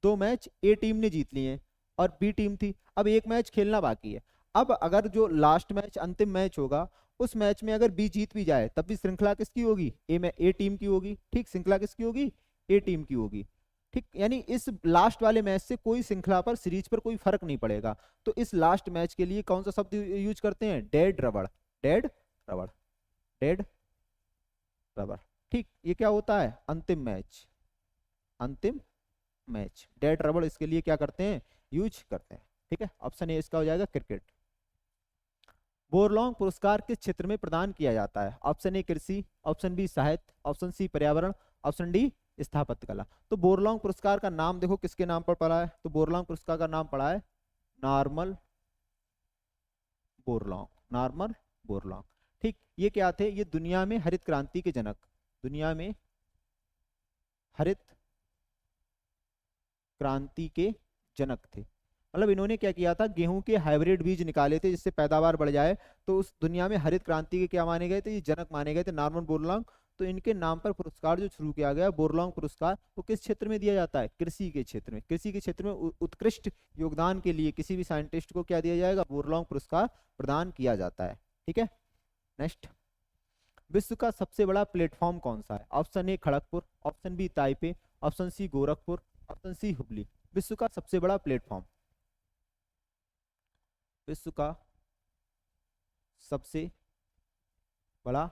2 मैच ए टीम ने जीत लिए और बी टीम थी, अब 1 मैच खेलना बाकी है। अब अगर जो लास्ट मैच अंतिम मैच होगा उस मैच में अगर बी जीत भी जाए तब भी श्रृंखला किसकी होगी? ए टीम की होगी, ठीक, श्रृंखला किसकी होगी? ए टीम की होगी, ठीक। यानी इस लास्ट वाले मैच से कोई श्रृंखला पर, सीरीज पर कोई फर्क नहीं पड़ेगा। तो इस लास्ट मैच के लिए कौन सा शब्द यूज करते हैं? डेड रबड़, डेड रबड़, डेड रबड़, ठीक। ये क्या होता है? अंतिम मैच, अंतिम मैच, डेड रबड़ इसके लिए क्या करते हैं? यूज करते हैं, ठीक है। ऑप्शन ए इसका हो जाएगा क्रिकेट। बोरलॉन्ग पुरस्कार किस क्षेत्र में प्रदान किया जाता है? ऑप्शन ए कृषि, ऑप्शन बी साहित्य, ऑप्शन सी पर्यावरण, ऑप्शन डी स्थापत्य कला। तो बोरलॉन्ग पुरस्कार का नाम देखो किसके नाम पर पड़ा है? तो बोरलॉन्ग पुरस्कार का नाम पड़ा है नॉर्मन बोरलॉन्ग, नॉर्मन बोरलॉन्ग, ठीक। ये क्या थे? ये दुनिया में हरित क्रांति के जनक, दुनिया में हरित क्रांति के जनक थे। मतलब इन्होंने क्या किया था? गेहूं के हाइब्रिड बीज निकाले थे जिससे पैदावार बढ़ जाए, तो उस दुनिया में हरित क्रांति के क्या माने गए थे? ये जनक माने गए थे, नॉर्मन बोरलॉन्ग तो इनके नाम पर पुरस्कार जो शुरू किया गया बोरलॉन्ग पुरस्कार, वो किस क्षेत्र में दिया जाता है? कृषि के क्षेत्र में। कृषि के क्षेत्र में उत्कृष्ट योगदान के लिए किसी भी साइंटिस्ट को क्या दिया जाएगा? बोरलॉन्ग पुरस्कार प्रदान किया जाता है। ठीक है, नेक्स्ट, विश्व का सबसे बड़ा प्लेटफॉर्म कौन सा है? Option A Kharagpur, option B Taipei, option C Gorakhpur, option C Hubli. विश्व का सबसे बड़ा प्लेटफॉर्म, विश्व का सबसे बड़ा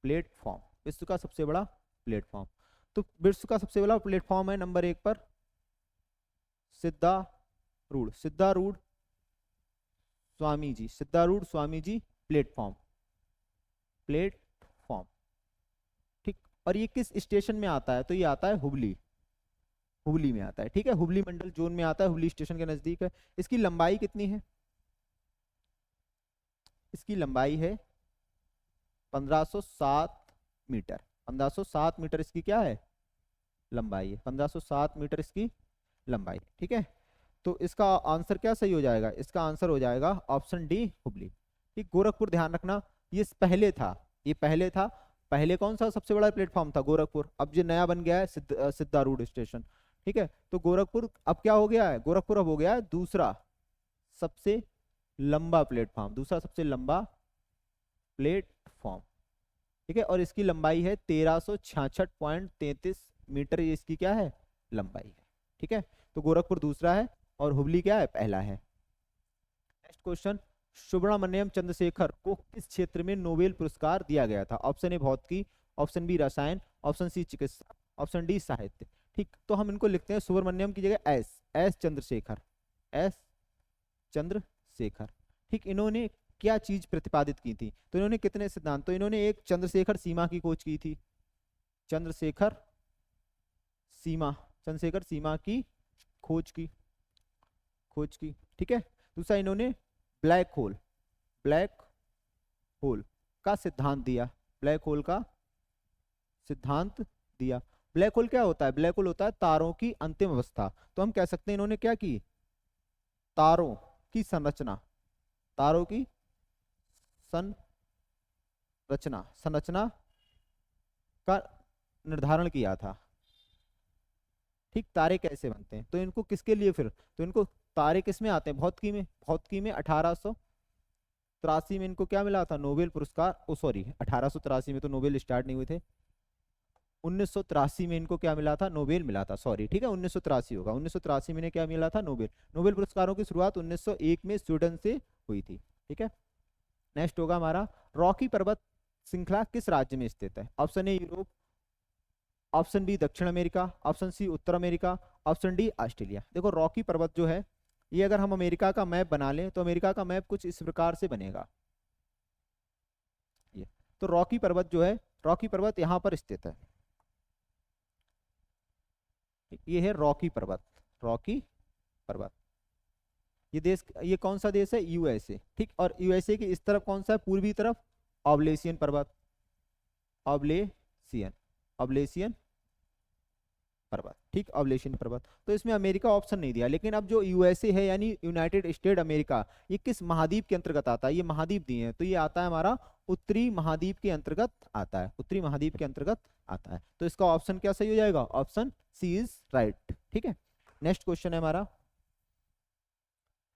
प्लेटफॉर्म, विश्व का सबसे बड़ा प्लेटफॉर्म। तो विश्व का सबसे बड़ा प्लेटफॉर्म है नंबर 1 पर सिद्धारूढ़, सिद्धारूढ़ स्वामी जी, सिद्धारूढ़ स्वामी जी प्लेटफॉर्म, प्लेटफॉर्म। ठीक, और ये किस स्टेशन में आता है? तो ये आता है हुबली, हुबली में आता है। ठीक है, हुबली मंडल जोन में आता है, हुबली स्टेशन के नजदीक है। इसकी लंबाई कितनी है? इसकी लंबाई है 1507 मीटर, 1507 मीटर इसकी क्या है? लंबाई है, 1507 मीटर इसकी लंबाई। ठीक है, तो इसका आंसर क्या सही हो जाएगा? इसका आंसर हो जाएगा ऑप्शन डी हुबली। ठीक, गोरखपुर ध्यान रखना, ये पहले था, ये पहले था। पहले कौन सा सबसे बड़ा प्लेटफॉर्म था? गोरखपुर। अब जो नया बन गया है सिद्धारूढ़ स्टेशन। ठीक है, तो गोरखपुर अब क्या हो गया है? गोरखपुर अब हो गया है दूसरा सबसे लंबा प्लेटफॉर्म, दूसरा सबसे लंबा प्लेटफॉर्म। ठीक है, और इसकी लंबाई है 1366.33 मीटर, ये इसकी क्या है? लंबाई है। ठीक है, तो गोरखपुर दूसरा है और हुबली क्या है? पहला है। नेक्स्ट क्वेश्चन, सुब्रमण्यम चंद्रशेखर को किस क्षेत्र में नोबेल पुरस्कार दिया गया था? ऑप्शन ए भौतिकी, ऑप्शन बी रसायन, ऑप्शन सी चिकित्सा, ऑप्शन डी साहित्य। ठीक, तो हम इनको लिखते हैं सुब्रमण्यम की जगह एस चंद्रशेखर, एस चंद्रशेखर। ठीक, इन्होंने क्या चीज प्रतिपादित की थी? तो इन्होंने कितने सिद्धांत, तो इन्होंने एक चंद्रशेखर सीमा की खोज की थी, चंद्रशेखर सीमा, चंद्रशेखर सीमा की खोज की, खोज की। ठीक है, दूसरा इन्होंने ब्लैक होल, ब्लैक होल का सिद्धांत दिया, ब्लैक होल का सिद्धांत दिया। ब्लैक होल क्या होता है? ब्लैक होल होता है तारों की अंतिम अवस्था। तो हम कह सकते हैं इन्होंने क्या की? तारों की संरचना, तारों की संरचना, संरचना का निर्धारण किया था। ठीक, तारे कैसे बनते हैं, तो इनको किसके लिए फिर, तो इनको तारे किस में आते हैं? भौतिकी में, भौतिकी में 1883 में इनको क्या मिला था? नोबेल पुरस्कार। ओ सॉरी, 1883 में तो नोबेल स्टार्ट नहीं हुए थे, 1983 में इनको क्या मिला था? नोबेल मिला था, सॉरी। ठीक है, 1983 होगा, 1983 में इन्हें क्या मिला था? नोबेल। नोबेल पुरस्कारों की शुरुआत 1901 में स्वीडन से हुई थी। ठीक है, नेक्स्ट होगा हमारा, रॉकी पर्वत श्रृंखला किस राज्य में स्थित है? Option A Europe, option B दक्षिण अमेरिका, ऑप्शन सी उत्तर अमेरिका, ऑप्शन डी ऑस्ट्रेलिया। देखो रॉकी पर्वत जो है, ये अगर हम अमेरिका का मैप बना लें तो अमेरिका का मैप कुछ इस प्रकार से बनेगा। ये तो रॉकी पर्वत जो है, रॉकी पर्वत यहां पर स्थित है। ये है रॉकी पर्वत, रॉकी पर्वत। ये देश, ये कौन सा देश है? यूएसए। ठीक, और यूएसए की इस तरफ कौन सा है? पूर्वी तरफ ऑब्लेशियन पर्वत, ऑब्लेशियन, ऑब्लेशियन पर्वत। ठीक, ऑब्लेशियन पर्वत। तो इसमें अमेरिका ऑप्शन नहीं दिया, लेकिन अब जो यूएसए है यानी यूनाइटेड स्टेट अमेरिका, ये किस महाद्वीप के अंतर्गत आता है? ये महाद्वीप दिए हैं, तो ये आता है हमारा उत्तरी महाद्वीप के अंतर्गत आता है, उत्तरी महाद्वीप के अंतर्गत आता है। तो इसका ऑप्शन क्या सही हो जाएगा? Option C is right. ठीक है, नेक्स्ट क्वेश्चन है हमारा,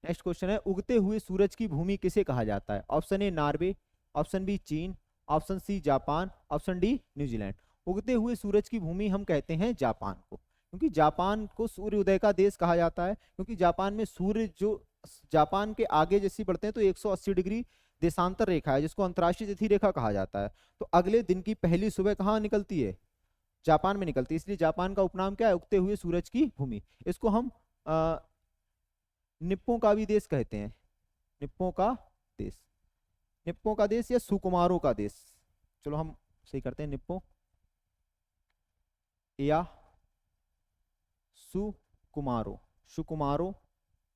नेक्स्ट क्वेश्चन है, उगते हुए सूरज की भूमि किसे कहा जाता है? Option A Norway, option B चीन, option C Japan, option D New Zealand. उगते हुए सूरज की भूमि हम कहते हैं जापान को, क्योंकि जापान को सूर्योदय का देश कहा जाता है, क्योंकि जापान में सूर्य जो जापान के आगे जैसे बढ़ते हैं तो 180 डिग्री देशांतर रेखा है, जिसको अंतर्राष्ट्रीय तिथि रेखा कहा जाता है। तो अगले दिन की पहली सुबह कहाँ निकलती है? जापान में निकलती है, इसलिए जापान का उपनाम क्या है? उगते हुए सूरज की भूमि। इसको हम निप्पों का भी देश कहते हैं, निप्पों का देश, निप्पों का देश या सुकुमारों का देश, चलो हम सही करते हैं, निप्पों या सुकुमारों, सुकुमारों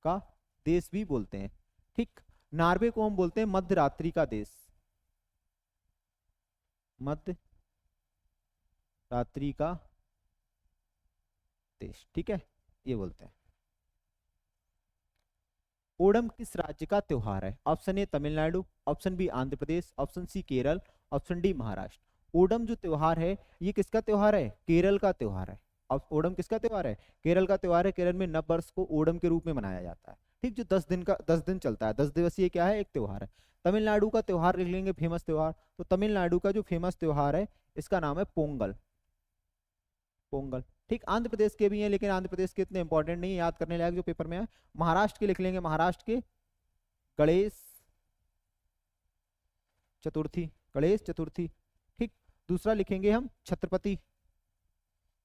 का देश भी बोलते हैं। ठीक, नॉर्वे को हम बोलते हैं मध्य रात्रि का देश, मध्य रात्रि का देश। ठीक है, ये बोलते हैं। ओणम किस राज्य का त्योहार है? Option A Tamil, option B Andhra Pradesh, option C Kerala, option D Maharashtra. Onam जो त्योहार है ये किसका त्योहार है? केरल का त्योहार है। अब ओणम किसका त्योहार है? केरल का त्योहार है। केरल में नव वर्ष को ओणम के रूप में मनाया जाता है। ठीक, जो 10 दिन चलता है, 10 दिवसीय क्या है, एक त्योहार है। तमिलनाडु का त्योहार लिख लेंगे, फेमस त्योहार। तो तमिलनाडु का जो फेमस त्योहार है इसका नाम है पोंगल। पोंगल। ठीक, आंध्र प्रदेश के भी हैं लेकिन आंध्र प्रदेश के इतने इंपॉर्टेंट नहीं है, याद करने लायक जो पेपर में है। महाराष्ट्र के लिख लेंगे, महाराष्ट्र के गणेश चतुर्थी, गणेश चतुर्थी। ठीक, दूसरा लिखेंगे हम छत्रपति,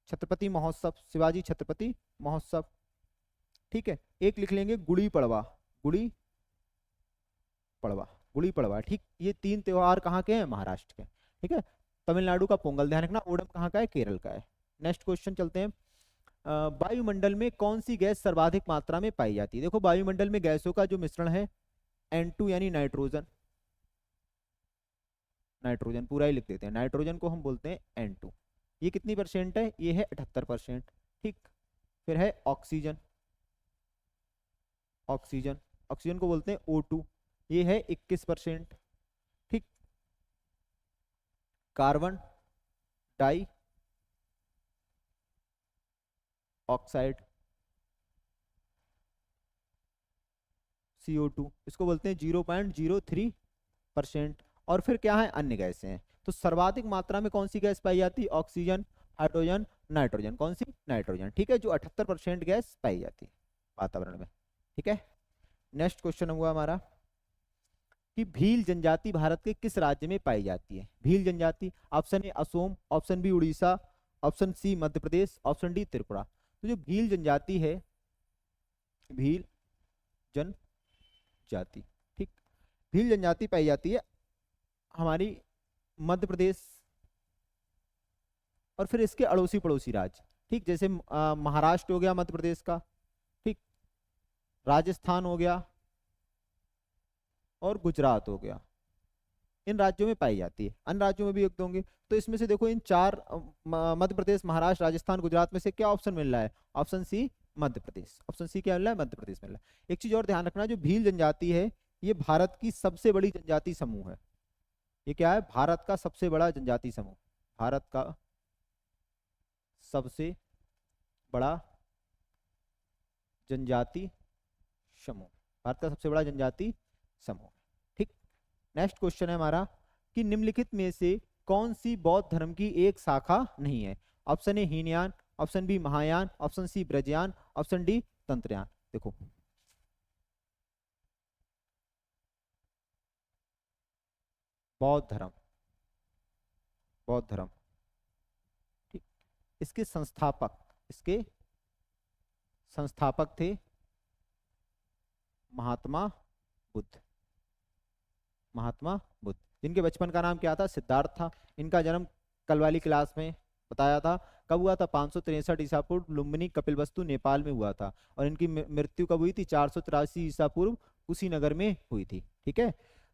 छत्रपति महोत्सव, शिवाजी छत्रपति महोत्सव। ठीक है, एक लिख लेंगे गुड़ी पड़वा, गुड़ी पड़वा, गुड़ी पड़वा। ठीक, ये 3 त्योहार कहाँ के हैं? महाराष्ट्र के। ठीक है, तमिलनाडु का पोंगल ध्यान रखना, ओणम कहाँ का है? केरल का है। नेक्स्ट क्वेश्चन चलते हैं। वायुमंडल में कौन सी गैस सर्वाधिक मात्रा में पाई जाती है? देखो वायुमंडल में गैसों का जो मिश्रण है N2 यानी नाइट्रोजन, नाइट्रोजन पूरा ही लिख देते हैं, नाइट्रोजन को हम बोलते हैं N2। ये कितनी परसेंट है? ये है 78%। ठीक, फिर है ऑक्सीजन, ऑक्सीजन, ऑक्सीजन को बोलते हैं O2, ये है 21%। ठीक, कार्बन डाई ऑक्साइड CO2, इसको बोलते हैं 0.03%। और फिर क्या है? अन्य गैसें हैं। तो सर्वाधिक मात्रा में कौन सी गैस पाई जाती है? Oxygen, hydrogen, nitrogen. कौन सी? नाइट्रोजन। ठीक है, जो 78% गैस पाई जाती है वातावरण में। ठीक है, नेक्स्ट क्वेश्चन हुआ हमारा कि भील जनजाति भारत के किस राज्य में पाई जाती है? भील जनजाति, option A Asom, option B Orissa, option C Madhya Pradesh, option D Tripura. तो जो भील जनजाति है, भील जनजाति, ठीक, भील जनजाति पाई जाती है हमारी मध्य प्रदेश और फिर इसके अड़ोसी पड़ोसी राज्य। ठीक, जैसे महाराष्ट्र हो गया मध्य प्रदेश का, ठीक, राजस्थान हो गया और गुजरात हो गया, इन राज्यों में पाई जाती है। अन्य राज्यों में भी युक्त होंगे। तो इसमें से देखो इन 4 मध्य प्रदेश, महाराष्ट्र, राजस्थान, गुजरात में से क्या ऑप्शन मिल रहा है? Option C Madhya Pradesh. Option सी क्या मिल रहा है? मध्य प्रदेश मिल रहा है। एक चीज और ध्यान रखना, जो भील जनजाति है ये भारत की सबसे बड़ी जनजाति समूह है। ये क्या है? भारत का सबसे बड़ा जनजाति समूह, भारत का सबसे बड़ा जनजाति समूह, भारत का सबसे बड़ा जनजाति समूह। ठीक, नेक्स्ट क्वेश्चन है हमारा कि निम्नलिखित में से कौन सी बौद्ध धर्म की एक शाखा नहीं है? Option A Hinayana, option B Mahayana, option C Vajrayana, option D Tantrayana. देखो बौद्ध धर्म, बौद्ध धर्म, ठीक, इसके संस्थापक, इसके संस्थापक थे महात्मा बुद्ध, महात्मा बुद्ध, जिनके बचपन का नाम क्या था? सिद्धार्थ था। इनका जन्म कल वाली क्लास में बताया था। कब हुआ था? 563 ईसा पूर्व लुम्बिनी कपिलवस्तु नेपाल में हुआ था। और इनकी मृत्यु कब हुई थी? 483 ईसा पूर्व कुशीनगर में हुई थी। ठीक है,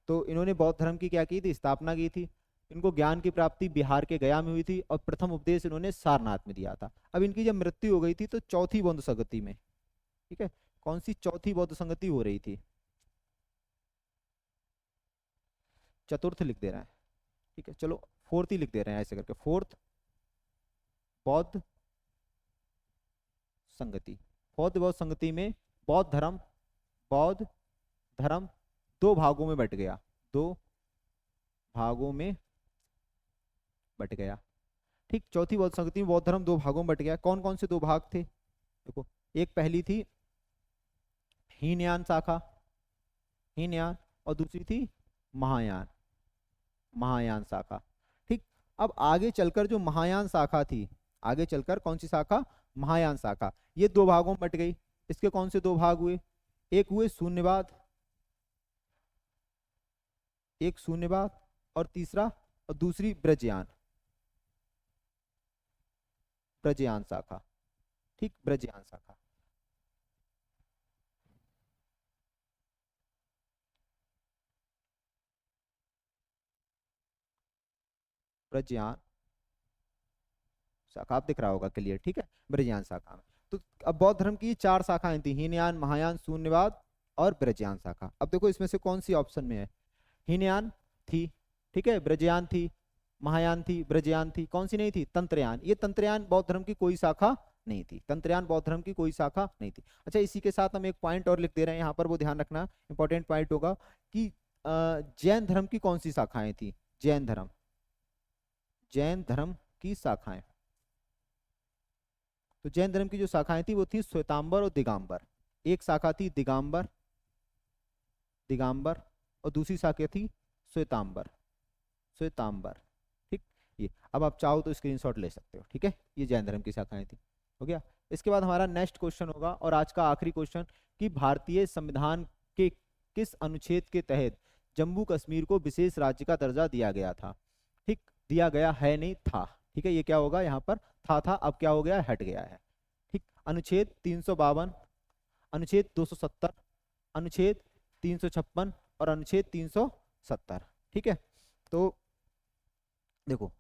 तो इन्होंने बौद्ध धर्म की क्या की थी? स्थापना की थी। इनको ज्ञान की प्राप्ति बिहार के गया में हुई थी और प्रथम उपदेश इन्होंने सारनाथ में दिया था। अब इनकी जब मृत्यु हो गई थी तो चौथी बौद्ध संगति में, ठीक है, कौन सी चौथी बौद्ध संगति हो रही थी? चतुर्थ लिख दे रहा है, ठीक है, चलो फोर्थ ही लिख दे रहे हैं ऐसे करके, फोर्थ बौद्ध संगति। बौद्ध बौद्ध संगति में बौद्ध धर्म, बौद्ध धर्म 2 भागों में बट गया, 2 भागों में बट गया। ठीक, चौथी बौद्ध संगति में बौद्ध धर्म 2 भागों में बट गया। कौन कौन से 2 भाग थे? देखो, एक पहली थी हीनयान शाखा, हीनयान, और दूसरी थी महायान, महायान शाखा। ठीक, अब आगे चलकर जो महायान शाखा थी, आगे चलकर कौन सी शाखा? महायान शाखा, ये 2 भागों में बट गई। इसके कौन से 2 भाग हुए? एक हुए शून्यवाद, एक शून्यवाद, और तीसरा और दूसरी ब्रजयान, ब्रजयान शाखा। ठीक, ब्रजयान शाखा। ब्रजयान शाखा आप दिख रहा होगा क्लियर, ठीक है, ब्रजयान शाखा में। तो अब बौद्ध धर्म की 4 शाखाएं थी, हीनयान, महायान, शून्यवाद और ब्रजयान शाखा। अब देखो इसमें से कौन सी ऑप्शन में है? हीनयान थी, ठीक है, ब्रजयान थी, महायान थी, ब्रजयान थी, कौन सी नहीं थी? तंत्रयान। ये तंत्रयान बौद्ध धर्म की कोई शाखा नहीं थी, तंत्रयान बौद्ध धर्म की कोई शाखा नहीं थी। अच्छा, इसी के साथ हम एक पॉइंट और लिख दे रहे हैं यहाँ पर, वो ध्यान रखना, इंपॉर्टेंट पॉइंट होगा कि जैन धर्म की कौन सी शाखाएं थी? जैन धर्म, जैन धर्म की शाखाएं, तो जैन धर्म की जो शाखाएं थी वो थी श्वेतांबर और दिगंबर। एक शाखा थी दिगंबर, दिगंबर, और दूसरी शाखा थी श्वेतांबर, श्वेतांबर। ठीक, ये अब आप चाहो तो स्क्रीनशॉट ले सकते हो। ठीक है, ये जैन धर्म की शाखाएं थी। हो गया। इसके बाद हमारा नेक्स्ट क्वेश्चन होगा और आज का आखिरी क्वेश्चन कि भारतीय संविधान के किस अनुच्छेद के तहत जम्मू कश्मीर को विशेष राज्य का दर्जा दिया गया था? ठीक, दिया गया है नहीं था। ठीक है, ये क्या होगा यहाँ पर? था, अब क्या हो गया? हट गया है। ठीक, अनुच्छेद 352, अनुच्छेद 270, अनुच्छेद 356 और अनुच्छेद 370। ठीक है, तो देखो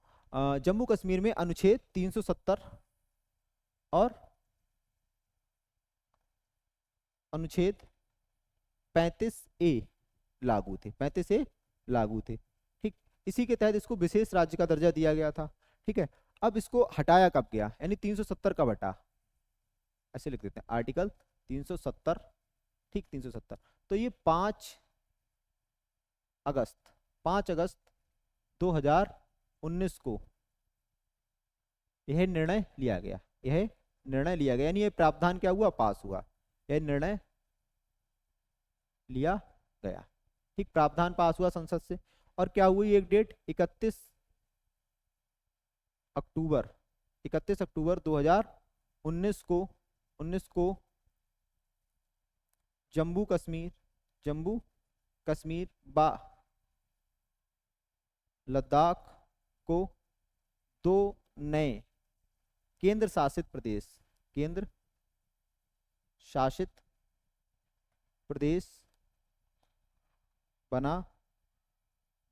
जम्मू कश्मीर में अनुच्छेद 370 और अनुच्छेद 35A लागू थे, 35A लागू थे। ठीक, इसी के तहत इसको विशेष राज्य का दर्जा दिया गया था। ठीक है, अब इसको हटाया कब गया, यानी 370 कब हटा? ऐसे लिख देते हैं, आर्टिकल 370। ठीक, 370, तो ये 5 अगस्त 5 अगस्त 2019 को यह निर्णय लिया गया, यह निर्णय लिया गया, यानी ये प्रावधान क्या हुआ? पास हुआ, यह निर्णय लिया गया। ठीक, प्रावधान पास हुआ संसद से, और क्या हुई एक डेट? 31 अक्टूबर 2019 को जम्मू कश्मीर व लद्दाख को 2 नए केंद्र शासित प्रदेश बना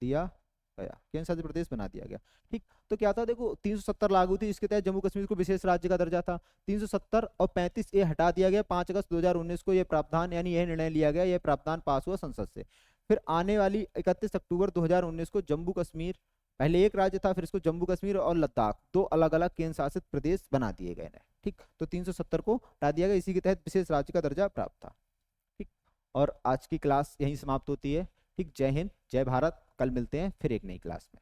दिया गया, केंद्र शासित प्रदेश बना दिया गया। ठीक, तो क्या था? देखो 370 लागू थी, इसके तहत जम्मू कश्मीर को विशेष राज्य का दर्जा था। 370 और 35A हटा दिया गया 5 अगस्त 2019 को, यह प्रावधान यानी यह निर्णय लिया गया, यह प्रावधान पास हुआ संसद से। फिर आने वाली 31 अक्टूबर 2019 को जम्मू कश्मीर, पहले एक राज्य था, फिर इसको जम्मू कश्मीर और लद्दाख 2 अलग अलग केंद्र शासित प्रदेश बना दिए गए। ठीक, तो 370 को हटा दिया गया, इसी के तहत विशेष राज्य का दर्जा प्राप्त था। ठीक, और आज की क्लास यहीं समाप्त होती है। ठीक, जय हिंद, जय भारत। कल मिलते हैं फिर एक नई क्लास में।